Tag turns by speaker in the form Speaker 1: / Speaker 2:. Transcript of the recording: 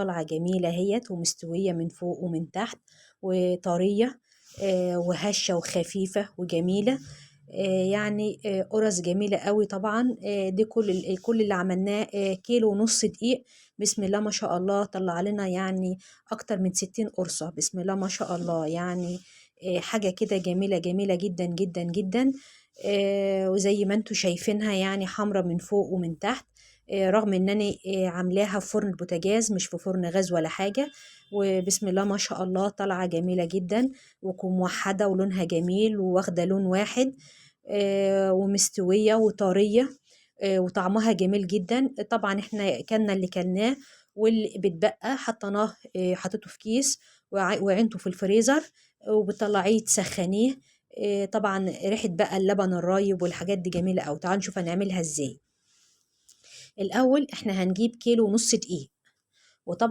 Speaker 1: طالعة جميلة اهيت ومستوية من فوق ومن تحت وطرية، وهشة وخفيفة وجميلة. يعني قرص جميلة قوي طبعا. دي كل اللي عملناه 1.5 كيلو دقيق. بسم الله ما شاء الله طلع لنا يعني أكتر من 60 قرصة، بسم الله ما شاء الله. يعني حاجة كده جميلة جميلة جدا جدا جدا. وزي ما انتوا شايفينها يعني حمرة من فوق ومن تحت. رغم انني عاملاها في فرن البوتاجاز مش في فرن غاز ولا حاجة. وبسم الله ما شاء الله طالعة جميلة جدا وموحدة ولونها جميل وواخدة لون واحد. ومستوية وطرية. وطعمها جميل جدا. طبعا احنا كلنا اللي كلناه، واللي بتبقى حطيناه حطيته في كيس وعينته في الفريزر، وبتطلعيه تسخنيه. طبعا ريحة بقى اللبن الرايب والحاجات دي جميلة أوي. تعالوا نشوف هنعملها ازاي. الأول احنا هنجيب 1.5 كيلو دقيق، وطبعا